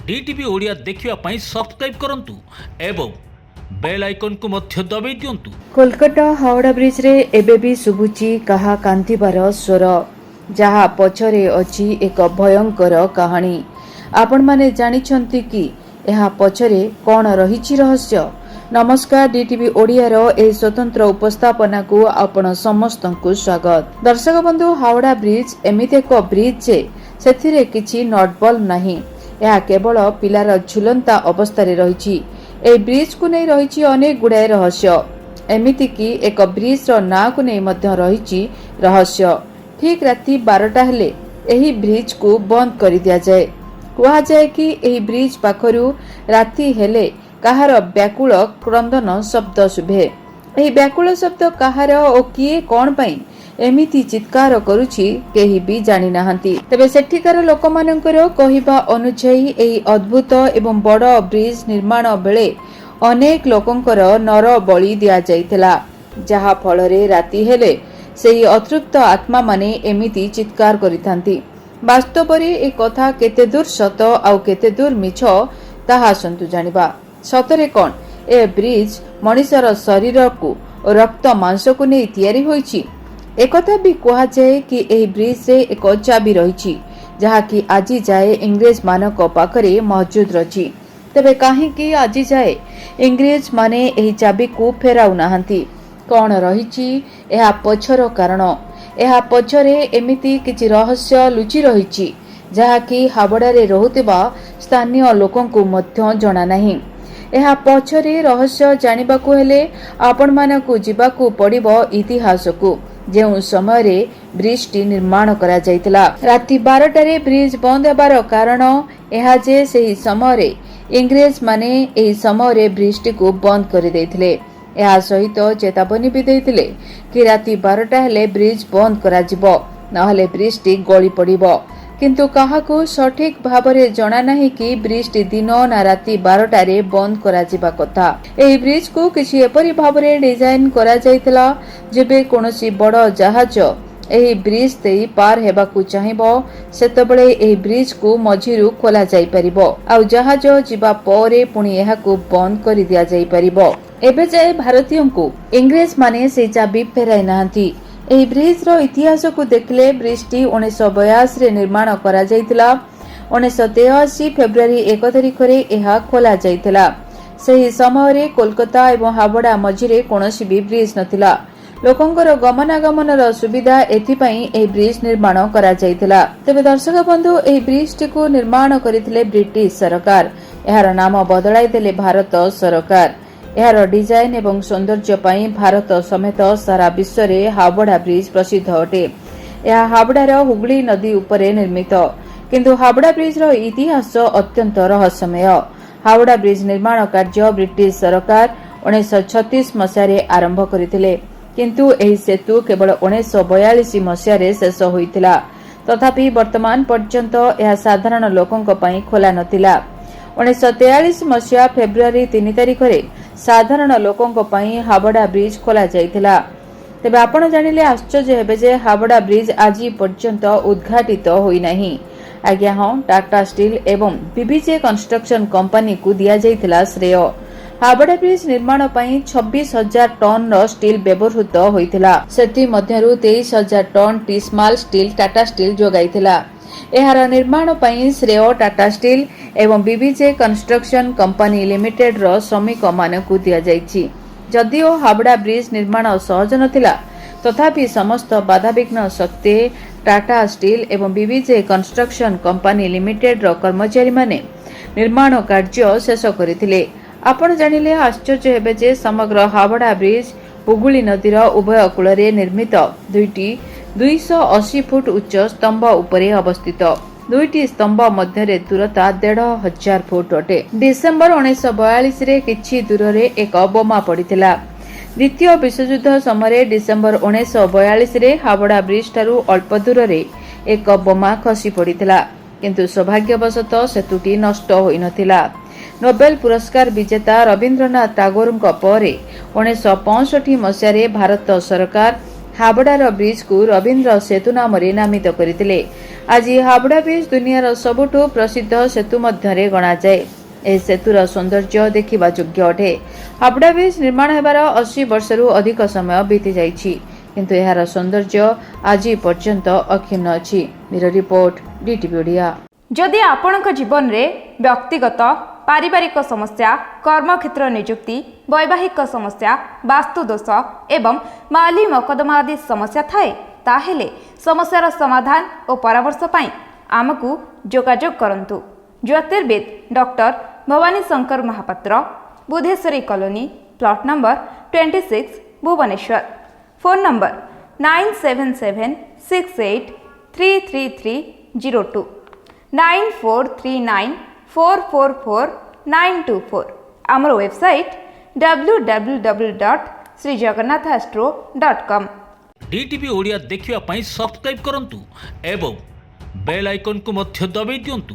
DTV Odia देखिवा पई subscribe करंतु एवं बेल आइकन को मध्य दबाई दियंतु। कोलकाता हावड़ा ब्रिज रे एबे भी सुबुची कहा कांतिबार स्वर जहा पछरे अछि एक भयंकर कहानी। आपण माने जानिछंती कि एहा पछरे कोन रहिछि रहस्य। नमस्कार, डीटीवी ओडिया रो ए स्वतंत्र उपस्थापना को आपण समस्तंकु स्वागत। दर्शक बंधु, हावड़ा ब्रिज एमिते एक ब्रिज जे सेथिरे किछि नटबल नाही। ଏହା କେବଳ ପିଲାର ଝୁଲନ୍ତା ଅବସ୍ଥାରେ ରହିଛି। ଏହି ବ୍ରିଜକୁ ନେଇ ରହିଛି ଅନେକ ଗୁଡ଼ାଏ ରହସ୍ୟ। ଏମିତିକି ଏକ ବ୍ରିଜର ନାଁକୁ ନେଇ ମଧ୍ୟ ରହିଛି ରହସ୍ୟ। ଠିକ୍ ରାତି 12ଟା ହେଲେ ଏହି ବ୍ରିଜକୁ ବନ୍ଦ କରିଦିଆଯାଏ। କୁହାଯାଏ କି ଏହି ବ୍ରିଜ ପାଖରୁ ରାତି ହେଲେ କାହାର ବ୍ୟାକୁଳ କ୍ରନ୍ଦନ ଶବ୍ଦ ଶୁଭେ। ଏହି ବ୍ୟାକୁଳ ଶବ୍ଦ କାହାର ଓ କିଏ କ'ଣ ପାଇଁ ଏମିତି ଚିତ୍କାର କରୁଛି କେହି ବି ଜାଣି ନାହାନ୍ତି। ତେବେ ସେଠିକାର ଲୋକମାନଙ୍କର କହିବା ଅନୁଯାୟୀ ଏହି ଅଦ୍ଭୁତ ଏବଂ ବଡ଼ ବ୍ରିଜ ନିର୍ମାଣ ବେଳେ ଅନେକ ଲୋକଙ୍କର ନର ବଳି ଦିଆଯାଇଥିଲା, ଯାହା ଫଳରେ ରାତି ହେଲେ ସେହି ଅତୃପ୍ତ ଆତ୍ମାମାନେ ଏମିତି ଚିତ୍କାର କରିଥାନ୍ତି। ବାସ୍ତବରେ ଏ କଥା କେତେ ଦୂର ସତ ଆଉ କେତେ ଦୂର ମିଛ ତାହା ଆସନ୍ତୁ ଜାଣିବା। ସତରେ କ'ଣ ଏ ବ୍ରିଜ ମଣିଷର ଶରୀରକୁ ଓ ରକ୍ତ ମାଂସକୁ ନେଇ ତିଆରି ହୋଇଛି? एकथा भी कुहाଯାଏ कि ଏହି ବ୍ରିଜରେ ଏକ ଚାବି ରହିଛି, ଯାହାକି ଆଜି ଯାଏ ଇଂରେଜ ମାନଙ୍କ ପାଖରେ ମହଜୁଦ ରହିଛି। ତେବେ କାହିଁକି ଆଜି ଯାଏ ଇଂରେଜ ମାନେ ଏହି ଚାବିକୁ ଫେରାଉ ନାହାନ୍ତି? କ'ଣ ରହିଛି ଏହା ପଛର କାରଣ? ଏହା ପଛରେ ଏମିତି କିଛି ରହସ୍ୟ ଲୁଚି ରହିଛି ଯାହାକି ହାବଡ଼ାରେ ରହୁଥିବା ସ୍ଥାନୀୟ ଲୋକଙ୍କୁ ମଧ୍ୟ ଜଣା ନାହିଁ। ଏହା ପଛରେ ରହସ୍ୟ ଜାଣିବାକୁ ହେଲେ ଆପଣମାନଙ୍କୁ ଯିବାକୁ ପଡ଼ିବ ଇତିହାସକୁ। ଯେଉଁ ସମୟରେ ବ୍ରିଜଟି ନିର୍ମାଣ କରାଯାଇଥିଲା, ରାତି 12ଟାରେ ବ୍ରିଜ ବନ୍ଦ ହେବାର କାରଣ ଏହା ଯେ ସେହି ସମୟରେ ଇଂରେଜ ମାନେ ଏହି ସମୟରେ ବ୍ରିଜଟିକୁ ବନ୍ଦ କରିଦେଇଥିଲେ। ଏହା ସହିତ ଚେତାବନୀ ବି ଦେଇଥିଲେ କି ରାତି 12ଟା ହେଲେ ବ୍ରିଜ ବନ୍ଦ କରାଯିବ, ନହେଲେ ବ୍ରିଜଟି ଗଳି ପଡ଼ିବ। କିନ୍ତୁ କାହାକୁ ସଠିକ ଭାବରେ ଜଣା ନାହିଁ କି ବ୍ରିଜଟି ଦିନ ନା ରାତି 12ଟାରେ ବନ୍ଦ କରାଯିବା କଥା। ଏହି ବ୍ରିଜକୁ କିଛି ଏପରି ଭାବରେ ଡିଜାଇନ କରାଯାଇଥିଲା ଯେବେ କୌଣସି ବଡ଼ ଜାହାଜ ଏହି ବ୍ରିଜ ଦେଇ ପାର ହେବାକୁ ଚାହିଁବ, ସେତେବେଳେ ଏହି ବ୍ରିଜକୁ ମଝିରୁ ଖୋଲା ଯାଇପାରିବ, ଆଉ ଜାହାଜ ଯିବା ପରେ ପୁଣି ଏହାକୁ ବନ୍ଦ କରି ଦିଆଯାଇପାରିବ। ଏବେ ଯାଏ ଭାରତୀୟଙ୍କୁ ଇଂରେଜ ମାନେ ସେହି ଚାବି ଫେରାଇ ନାହାନ୍ତି। ଏହି ବ୍ରିଜର ଇତିହାସକୁ ଦେଖିଲେ ବ୍ରିଜଟି 1982ରେ ନିର୍ମାଣ କରାଯାଇଥିଲା। 1983 ଫେବୃଆରୀ 1 ତାରିଖରେ ଏହା ଖୋଲା ଯାଇଥିଲା। ସେହି ସମୟରେ କୋଲକାତା ଏବଂ ହାବଡ଼ା ମଝିରେ କୌଣସି ବି ବ୍ରିଜ ନଥିଲା। ଲୋକଙ୍କର ଗମନାଗମନର ସୁବିଧା ଏଥିପାଇଁ ଏହି ବ୍ରିଜ ନିର୍ମାଣ କରାଯାଇଥିଲା। ତେବେ ଦର୍ଶକ ବନ୍ଧୁ, ଏହି ବ୍ରିଜଟିକୁ ନିର୍ମାଣ କରିଥିଲେ ବ୍ରିଟିଶ ସରକାର। ଏହାର ନାମ ବଦଳାଇ ଦେଲେ ଭାରତ ସରକାର। ଏହାର ଡିଜାଇନ ଏବଂ ସୌନ୍ଦର୍ଯ୍ୟ ପାଇଁ ଭାରତ ସମେତ ସାରା ବିଶ୍ୱରେ ହାବଡ଼ା ବ୍ରିଜ ପ୍ରସିଦ୍ଧ ଅଟେ। ଏହା ହାବଡ଼ାର ହୁଗୁଳି ନଦୀ ଉପରେ ନିର୍ମିତ। କିନ୍ତୁ ହାବଡ଼ା ବ୍ରିଜର ଇତିହାସ ଅତ୍ୟନ୍ତ ରହସ୍ୟମୟ। ହାବଡ଼ା ବ୍ରିଜ ନିର୍ମାଣ କାର୍ଯ୍ୟ ବ୍ରିଟିଶ ସରକାର 1936 ମସିହାରେ ଆରମ୍ଭ କରିଥିଲେ, କିନ୍ତୁ ଏହି ସେତୁ କେବଳ 1942 ମସିହାରେ ଶେଷ ହୋଇଥିଲା। ତଥାପି ବର୍ତ୍ତମାନ ପର୍ଯ୍ୟନ୍ତ ଏହା ସାଧାରଣ ଲୋକଙ୍କ ପାଇଁ ଖୋଲା ନଥିଲା। 1943 ମସିହା ଫେବୃଆରୀ 3 ତାରିଖରେ ସାଧାରଣ ଲୋକଙ୍କ ପାଇଁ ହାବଡ଼ା ବ୍ରିଜ ଖୋଲା ଯାଇଥିଲା। ତେବେ ଆପଣ ଜାଣିଲେ ଆଶ୍ଚର୍ଯ୍ୟ ହେବେ ଯେ ହାବଡ଼ା ବ୍ରିଜ ଆଜି ପର୍ଯ୍ୟନ୍ତ ଉଦ୍ଘାଟିତ ହୋଇନାହିଁ। ଆଜ୍ଞା ହଁ, ଟାଟା ଷ୍ଟିଲ୍ ଏବଂ ବିବିଜେ କନଷ୍ଟ୍ରକ୍ସନ କମ୍ପାନୀକୁ ଦିଆଯାଇଥିଲା ଶ୍ରେୟ। ହାବଡ଼ା ବ୍ରିଜ ନିର୍ମାଣ ପାଇଁ 26,000 ଟନ୍ର ଷ୍ଟିଲ୍ ବ୍ୟବହୃତ ହୋଇଥିଲା। ସେଥିମଧ୍ୟରୁ 23,000 ଟନ୍ ଟିସ୍ମାଲ ଷ୍ଟିଲ୍ ଟାଟା ଷ୍ଟିଲ୍ ଯୋଗାଇଥିଲା। ଏହାର ନିର୍ମାଣ ପାଇଁ ଶ୍ରେୟ ଟାଟା ଷ୍ଟିଲ୍ ଏବଂ ବିବିଜେ କନଷ୍ଟ୍ରକ୍ସନ କମ୍ପାନୀ ଲିମିଟେଡ୍ର ଶ୍ରମିକମାନଙ୍କୁ ଦିଆଯାଇଛି। ଯଦିଓ ହାବଡ଼ା ବ୍ରିଜ ନିର୍ମାଣ ସହଜ ନଥିଲା, ତଥାପି ସମସ୍ତ ବାଧାବିଘ୍ନ ସତ୍ତ୍ୱେ ଟାଟା ଷ୍ଟିଲ୍ ଏବଂ ବିବିଜେ କନଷ୍ଟ୍ରକ୍ସନ କମ୍ପାନୀ ଲିମିଟେଡ୍ର କର୍ମଚାରୀମାନେ ନିର୍ମାଣ କାର୍ଯ୍ୟ ଶେଷ କରିଥିଲେ। ଆପଣ ଜାଣିଲେ ଆଶ୍ଚର୍ଯ୍ୟ ହେବେ ଯେ ସମଗ୍ର ହାବଡ଼ା ବ୍ରିଜ ହୁଗୁଳି ନଦୀର ଉଭୟ କୂଳରେ ନିର୍ମିତ ଦୁଇଟି 280 ଫୁଟ ଉଚ୍ଚ ସ୍ତମ୍ଭ ଉପରେ ଅବସ୍ଥିତ। ଦୁଇଟି ସ୍ତମ୍ଭ ମଧ୍ୟରେ ଦୂରତା 1,500 ଫୁଟ ଅଟେ। ଡିସେମ୍ବର 1942ରେ କିଛି ଦୂରରେ ଏକ ବୋମା ପଡ଼ିଥିଲା। ଦ୍ୱିତୀୟ ବିଶ୍ୱଯୁଦ୍ଧ ସମୟରେ ଡିସେମ୍ବର 1942ରେ ହାବଡ଼ା ବ୍ରିଜ ଠାରୁ ଅଳ୍ପ ଦୂରରେ ଏକ ବୋମା ଖସି ପଡ଼ିଥିଲା, କିନ୍ତୁ ସୌଭାଗ୍ୟବଶତଃ ସେତୁଟି ନଷ୍ଟ ହୋଇନଥିଲା। ନୋବେଲ ପୁରସ୍କାର ବିଜେତା ରବୀନ୍ଦ୍ରନାଥ ଟାଗୋରଙ୍କ ପରେ 1965 ମସିହାରେ ଭାରତ ସରକାର ହାବଡ଼ାର ବ୍ରିଜକୁ ରବୀନ୍ଦ୍ର ସେତୁ ନାମରେ ନାମିତ କରିଥିଲେ। ଆଜି ହାବଡ଼ା ବ୍ରିଜ୍ ଦୁନିଆର ସବୁଠୁ ପ୍ରସିଦ୍ଧ ସେତୁ ମଧ୍ୟରେ ଗଣାଯାଏ। ଏହି ସେତୁର ସୌନ୍ଦର୍ଯ୍ୟ ଦେଖିବା ଯୋଗ୍ୟ ଅଟେ। ହାବଡ଼ା ବ୍ରିଜ୍ ନିର୍ମାଣ ହେବାର 80 ବର୍ଷରୁ ଅଧିକ ସମୟ ବିତି ଯାଇଛି, କିନ୍ତୁ ଏହାର ସୌନ୍ଦର୍ଯ୍ୟ ଆଜି ପର୍ଯ୍ୟନ୍ତ ଅକ୍ଷୁଣ୍ଣ ଅଛି। Bureau report, DTV Odia. ଯଦି ଆପଣଙ୍କ ଜୀବନରେ ବ୍ୟକ୍ତିଗତ itiପାରିକ ସମସ୍ୟା, କର୍ମକ୍ଷେତ୍ର ନିଯୁକ୍ତି, ବୈବାହିକ ସମସ୍ୟା, ବାସ୍ତୁ ଦୋଷ ଏବଂ ମାଲି ମକଦ୍ଦମା ଆଦି ସମସ୍ୟା ଥାଏ, ତାହେଲେ ସମସ୍ୟାର ସମାଧାନ ଓ ପରାମର୍ଶ ପାଇଁ ଆମକୁ ଯୋଗାଯୋଗ କରନ୍ତୁ। ଜ୍ୟୋତିର୍ବିଦ doctor Bhabani Shankar Mahapatra, Budheswari colony, plot number 26, Bhubaneswar. Phone number 9776833302 9439444924। ଆମର ୱେବସାଇଟ୍ www.srijagannathastro.com। DTV ଓଡ଼ିଆ ଦେଖିବା ପାଇଁ ସବସ୍କ୍ରାଇବ୍ କରନ୍ତୁ ଏବଂ ବେଲ୍ ଆଇକନ୍କୁ ମଧ୍ୟ ଦବାଇ ଦିଅନ୍ତୁ।